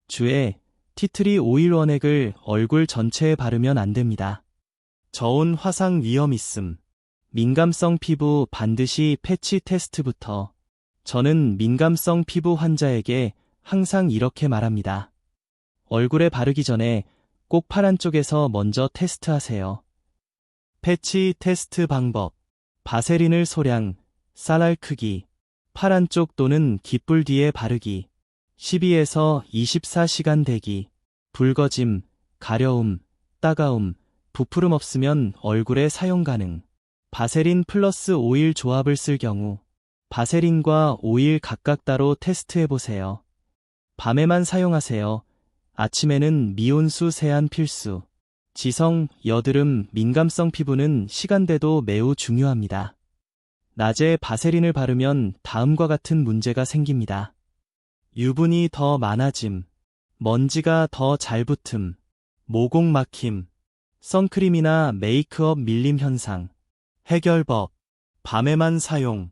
주에 티트리 오일 원액을 얼굴 전체에 바르면 안 됩니다. 저온 화상 위험 있음. 민감성 피부 반드시 패치 테스트부터. 저는 민감성 피부 환자에게 항상 이렇게 말합니다. 얼굴에 바르기 전에 꼭 팔 안쪽에서 먼저 테스트하세요. 패치 테스트 방법: 바세린을 소량, 쌀알 크기, 팔 안쪽 또는 깃불 뒤에 바르기. 12에서 24시간 대기. 붉어짐, 가려움, 따가움, 부푸름 없으면 얼굴에 사용 가능. 바세린 플러스 오일 조합을 쓸 경우 바세린과 오일 각각 따로 테스트해보세요. 밤에만 사용하세요. 아침에는 미온수 세안 필수. 지성, 여드름, 민감성 피부는 시간대도 매우 중요합니다. 낮에 바세린을 바르면 다음과 같은 문제가 생깁니다. 유분이 더 많아짐, 먼지가 더 잘 붙음, 모공 막힘, 선크림이나 메이크업 밀림 현상. 해결법: 밤에만 사용.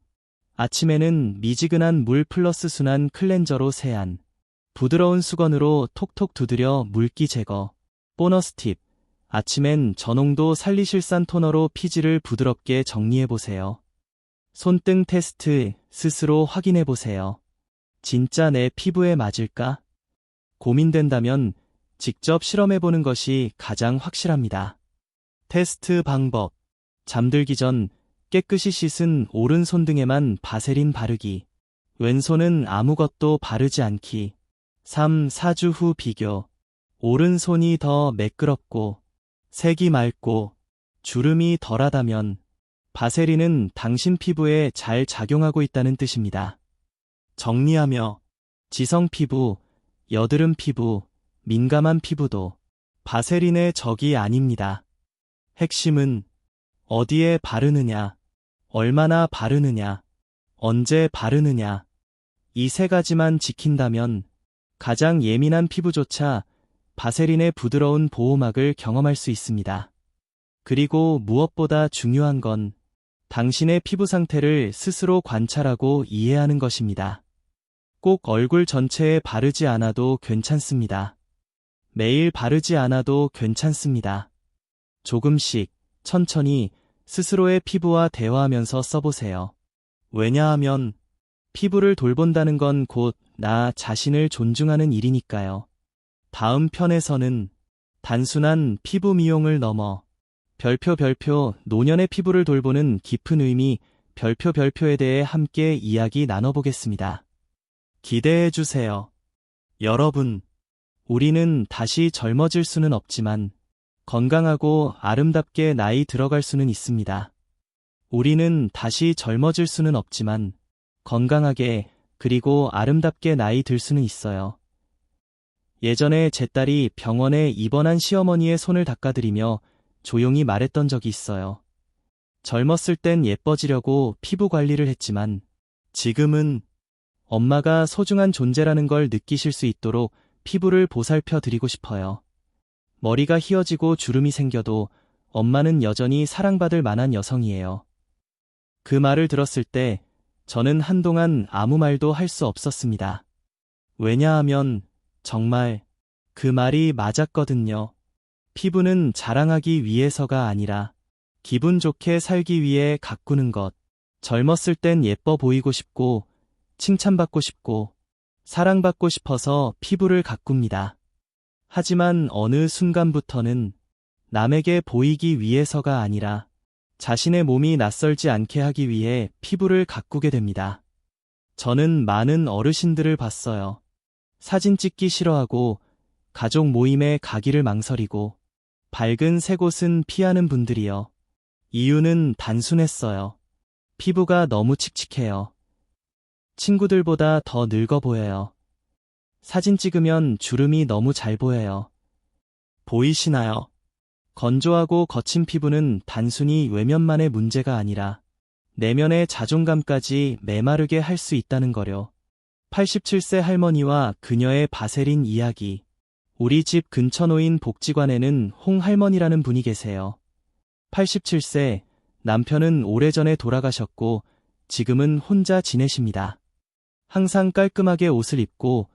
아침에는 미지근한 물 플러스 순한 클렌저로 세안. 부드러운 수건으로 톡톡 두드려 물기 제거. 보너스 팁: 아침엔 저농도 살리실산 토너로 피지를 부드럽게 정리해보세요. 손등 테스트 스스로 확인해보세요. 진짜 내 피부에 맞을까? 고민된다면 직접 실험해보는 것이 가장 확실합니다. 테스트 방법: 잠들기 전 깨끗이 씻은 오른손 등에만 바세린 바르기. 왼손은 아무것도 바르지 않기. 3, 4주 후 비교. 오른손이 더 매끄럽고 색이 맑고 주름이 덜하다면 바세린은 당신 피부에 잘 작용하고 있다는 뜻입니다. 정리하며, 지성 피부, 여드름 피부, 민감한 피부도 바세린의 적이 아닙니다. 핵심은 어디에 바르느냐, 얼마나 바르느냐, 언제 바르느냐, 이 세 가지만 지킨다면 가장 예민한 피부조차 바세린의 부드러운 보호막을 경험할 수 있습니다. 그리고 무엇보다 중요한 건 당신의 피부 상태를 스스로 관찰하고 이해하는 것입니다. 꼭 얼굴 전체에 바르지 않아도 괜찮습니다. 매일 바르지 않아도 괜찮습니다. 조금씩, 천천히 스스로의 피부와 대화하면서 써보세요. 왜냐하면 피부를 돌본다는 건 곧 나 자신을 존중하는 일이니까요. 다음 편에서는 단순한 피부 미용을 넘어 별표 노년의 피부를 돌보는 깊은 의미 별표에 대해 함께 이야기 나눠보겠습니다. 기대해주세요. 여러분, 우리는 다시 젊어질 수는 없지만 건강하고 아름답게 나이 들어갈 수는 있습니다. 우리는 다시 젊어질 수는 없지만 건강하게 그리고 아름답게 나이 들 수는 있어요. 예전에 제 딸이 병원에 입원한 시어머니의 손을 닦아드리며 조용히 말했던 적이 있어요. 젊었을 땐 예뻐지려고 피부 관리를 했지만 지금은 엄마가 소중한 존재라는 걸 느끼실 수 있도록 피부를 보살펴 드리고 싶어요. 머리가 휘어지고 주름이 생겨도 엄마는 여전히 사랑받을 만한 여성이에요. 그 말을 들었을 때 저는 한동안 아무 말도 할 수 없었습니다. 왜냐하면 정말 그 말이 맞았거든요. 피부는 자랑하기 위해서가 아니라 기분 좋게 살기 위해 가꾸는 것. 젊었을 땐 예뻐 보이고 싶고 칭찬받고 싶고 사랑받고 싶어서 피부를 가꿉니다. 하지만 어느 순간부터는 남에게 보이기 위해서가 아니라 자신의 몸이 낯설지 않게 하기 위해 피부를 가꾸게 됩니다. 저는 많은 어르신들을 봤어요. 사진 찍기 싫어하고 가족 모임에 가기를 망설이고 밝은 새 곳은 피하는 분들이요. 이유는 단순했어요. 피부가 너무 칙칙해요. 친구들보다 더 늙어 보여요. 사진 찍으면 주름이 너무 잘 보여요. 보이시나요? 건조하고 거친 피부는 단순히 외면만의 문제가 아니라 내면의 자존감까지 메마르게 할 수 있다는 거요. 87세 할머니와 그녀의 바세린 이야기. 우리 집 근처 노인 복지관에는 홍 할머니라는 분이 계세요. 87세, 남편은 오래전에 돌아가셨고 지금은 혼자 지내십니다. 항상 깔끔하게 옷을 입고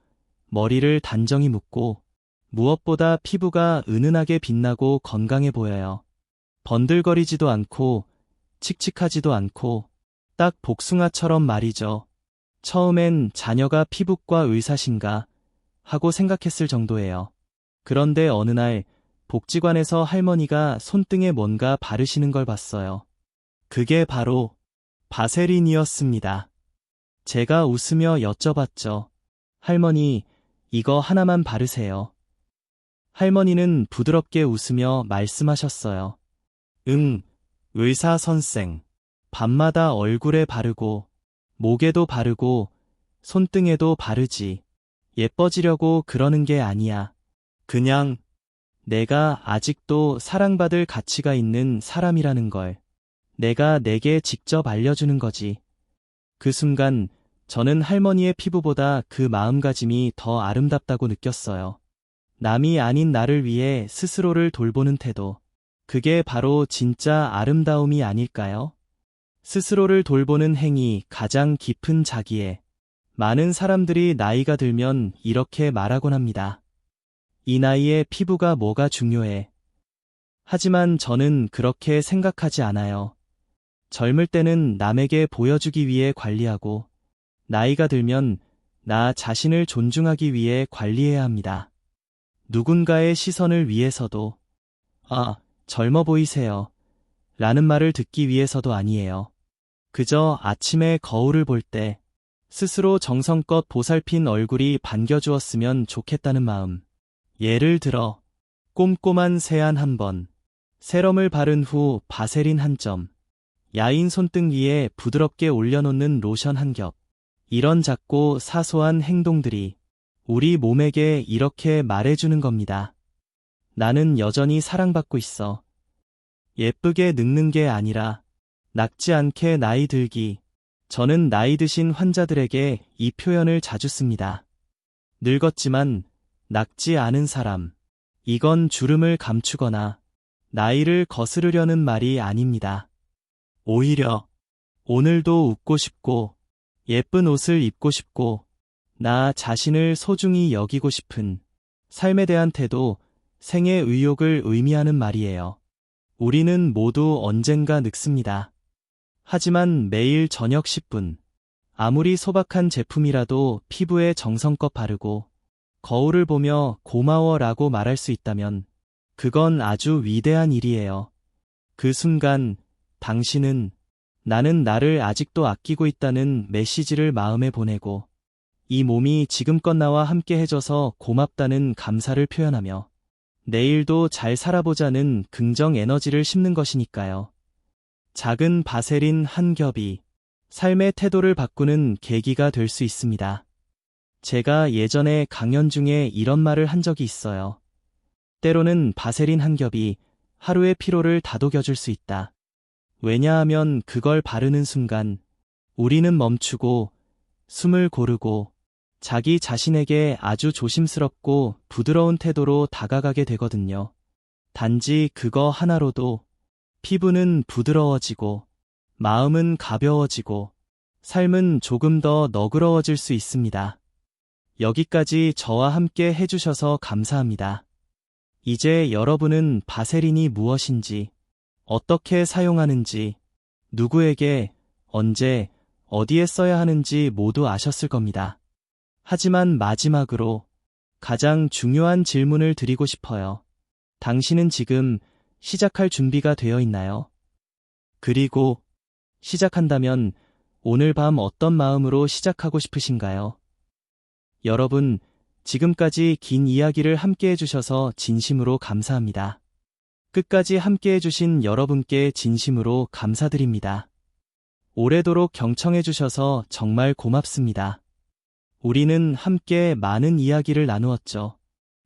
머리를 단정히 묶고 무엇보다 피부가 은은하게 빛나고 건강해 보여요. 번들거리지도 않고 칙칙하지도 않고 딱 복숭아처럼 말이죠. 처음엔 자녀가 피부과 의사신가 하고 생각했을 정도예요. 그런데 어느 날 복지관에서 할머니가 손등에 뭔가 바르시는 걸 봤어요. 그게 바로 바세린이었습니다. 제가 웃으며 여쭤봤죠. 할머니, 이거 하나만 바르세요. 할머니는 부드럽게 웃으며 말씀하셨어요. 응, 의사 선생. 밤마다 얼굴에 바르고, 목에도 바르고, 손등에도 바르지. 예뻐지려고 그러는 게 아니야. 그냥 내가 아직도 사랑받을 가치가 있는 사람이라는 걸 내가 내게 직접 알려주는 거지. 그 순간 저는 할머니의 피부보다 그 마음가짐이 더 아름답다고 느꼈어요. 남이 아닌 나를 위해 스스로를 돌보는 태도. 그게 바로 진짜 아름다움이 아닐까요? 스스로를 돌보는 행위, 가장 깊은 자기애. 많은 사람들이 나이가 들면 이렇게 말하곤 합니다. 이 나이에 피부가 뭐가 중요해. 하지만 저는 그렇게 생각하지 않아요. 젊을 때는 남에게 보여주기 위해 관리하고, 나이가 들면 나 자신을 존중하기 위해 관리해야 합니다. 누군가의 시선을 위해서도, 젊어 보이세요. 라는 말을 듣기 위해서도 아니에요. 그저 아침에 거울을 볼 때 스스로 정성껏 보살핀 얼굴이 반겨주었으면 좋겠다는 마음. 예를 들어 꼼꼼한 세안 한 번, 세럼을 바른 후 바세린 한 점, 야인 손등 위에 부드럽게 올려놓는 로션 한 겹. 이런 작고 사소한 행동들이 우리 몸에게 이렇게 말해주는 겁니다. 나는 여전히 사랑받고 있어. 예쁘게 늙는 게 아니라 늙지 않게 나이 들기. 저는 나이 드신 환자들에게 이 표현을 자주 씁니다. 늙었지만 늙지 않은 사람. 이건 주름을 감추거나 나이를 거스르려는 말이 아닙니다. 오히려 오늘도 웃고 싶고 예쁜 옷을 입고 싶고 나 자신을 소중히 여기고 싶은 삶에 대한 태도, 생의 의욕을 의미하는 말이에요. 우리는 모두 언젠가 늙습니다. 하지만 매일 저녁 10분, 아무리 소박한 제품이라도 피부에 정성껏 바르고 거울을 보며 고마워라고 말할 수 있다면 그건 아주 위대한 일이에요. 그 순간 당신은 나는 나를 아직도 아끼고 있다는 메시지를 마음에 보내고 이 몸이 지금껏 나와 함께 해줘서 고맙다는 감사를 표현하며 내일도 잘 살아보자는 긍정 에너지를 심는 것이니까요. 작은 바세린 한 겹이 삶의 태도를 바꾸는 계기가 될 수 있습니다. 제가 예전에 강연 중에 이런 말을 한 적이 있어요. 때로는 바세린 한 겹이 하루의 피로를 다독여줄 수 있다. 왜냐하면 그걸 바르는 순간 우리는 멈추고 숨을 고르고 자기 자신에게 아주 조심스럽고 부드러운 태도로 다가가게 되거든요. 단지 그거 하나로도 피부는 부드러워지고 마음은 가벼워지고 삶은 조금 더 너그러워질 수 있습니다. 여기까지 저와 함께 해주셔서 감사합니다. 이제 여러분은 바세린이 무엇인지, 어떻게 사용하는지, 누구에게, 언제, 어디에 써야 하는지 모두 아셨을 겁니다. 하지만 마지막으로 가장 중요한 질문을 드리고 싶어요. 당신은 지금 시작할 준비가 되어 있나요? 그리고 시작한다면 오늘 밤 어떤 마음으로 시작하고 싶으신가요? 여러분, 지금까지 긴 이야기를 함께 해주셔서 진심으로 감사합니다. 끝까지 함께 해주신 여러분께 진심으로 감사드립니다. 오래도록 경청해주셔서 정말 고맙습니다. 우리는 함께 많은 이야기를 나누었죠.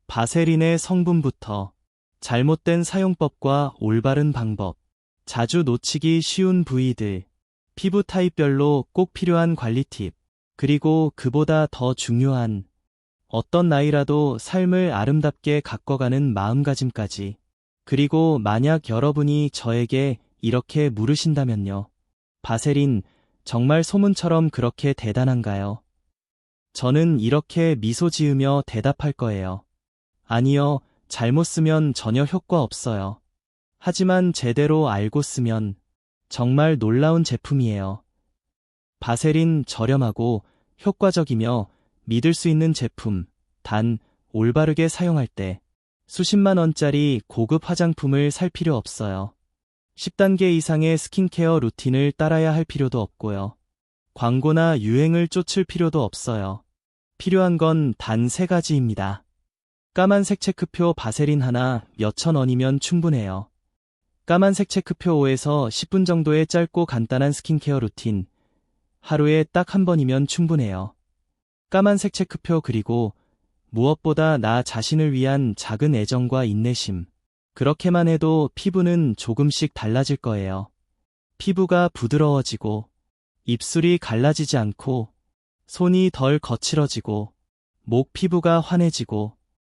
바세린의 성분부터 잘못된 사용법과 올바른 방법, 자주 놓치기 쉬운 부위들, 피부 타입별로 꼭 필요한 관리 팁, 그리고 그보다 더 중요한 어떤 나이라도 삶을 아름답게 가꿔가는 마음가짐까지. 그리고 만약 여러분이 저에게 이렇게 물으신다면요. 바세린, 정말 소문처럼 그렇게 대단한가요? 저는 이렇게 미소 지으며 대답할 거예요. 아니요, 잘못 쓰면 전혀 효과 없어요. 하지만 제대로 알고 쓰면 정말 놀라운 제품이에요. 바세린 저렴하고 효과적이며 믿을 수 있는 제품, 단 올바르게 사용할 때 수십만 원짜리 고급 화장품을 살 필요 없어요. 10단계 이상의 스킨케어 루틴을 따라야 할 필요도 없고요. 광고나 유행을 쫓을 필요도 없어요. 필요한 건 단 3가지입니다. 까만색 체크표 바세린 하나 몇천 원이면 충분해요. 까만색 체크표 5에서 10분 정도의 짧고 간단한 스킨케어 루틴. 하루에 딱 한 번이면 충분해요. 까만색 체크표 그리고 무엇보다 나 자신을 위한 작은 애정과 인내심. 그렇게만 해도 피부는 조금씩 달라질 거예요. 피부가 부드러워지고, 입술이 갈라지지 않고, 손이 덜 거칠어지고, 목 피부가 환해지고,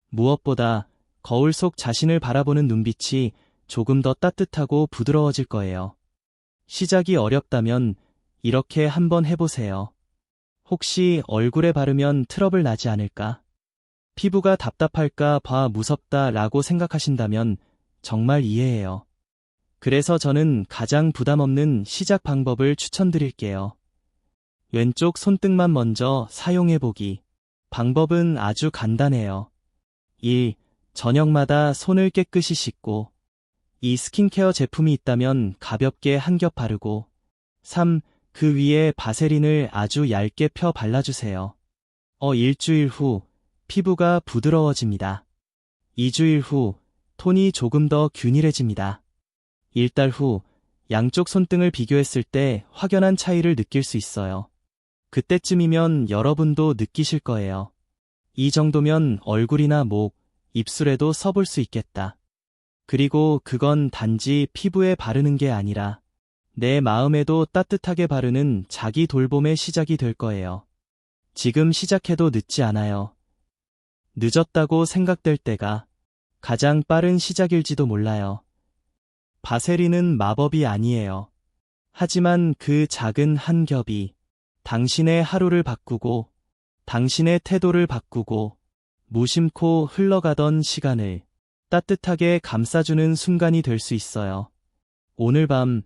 무엇보다 거울 속 자신을 바라보는 눈빛이 조금 더 따뜻하고 부드러워질 거예요. 시작이 어렵다면 이렇게 한번 해보세요. 혹시 얼굴에 바르면 트러블 나지 않을까? 피부가 답답할까 봐 무섭다 라고 생각하신다면 정말 이해해요. 그래서 저는 가장 부담 없는 시작 방법을 추천드릴게요. 왼쪽 손등만 먼저 사용해보기. 방법은 아주 간단해요. 1. 저녁마다 손을 깨끗이 씻고 2. 스킨케어 제품이 있다면 가볍게 한 겹 바르고 3. 그 위에 바세린을 아주 얇게 펴 발라주세요. 일주일 후 피부가 부드러워집니다. 2주일 후 톤이 조금 더 균일해집니다. 1달 후 양쪽 손등을 비교했을 때 확연한 차이를 느낄 수 있어요. 그때쯤이면 여러분도 느끼실 거예요. 이 정도면 얼굴이나 목, 입술에도 써볼 수 있겠다. 그리고 그건 단지 피부에 바르는 게 아니라 내 마음에도 따뜻하게 바르는 자기 돌봄의 시작이 될 거예요. 지금 시작해도 늦지 않아요. 늦었다고 생각될 때가 가장 빠른 시작일지도 몰라요. 바세린은 마법이 아니에요. 하지만 그 작은 한 겹이 당신의 하루를 바꾸고 당신의 태도를 바꾸고 무심코 흘러가던 시간을 따뜻하게 감싸주는 순간이 될 수 있어요. 오늘 밤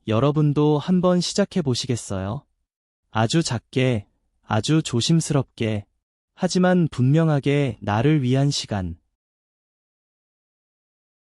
여러분도 한번 시작해 보시겠어요? 아주 작게, 아주 조심스럽게, 하지만 분명하게 나를 위한 시간.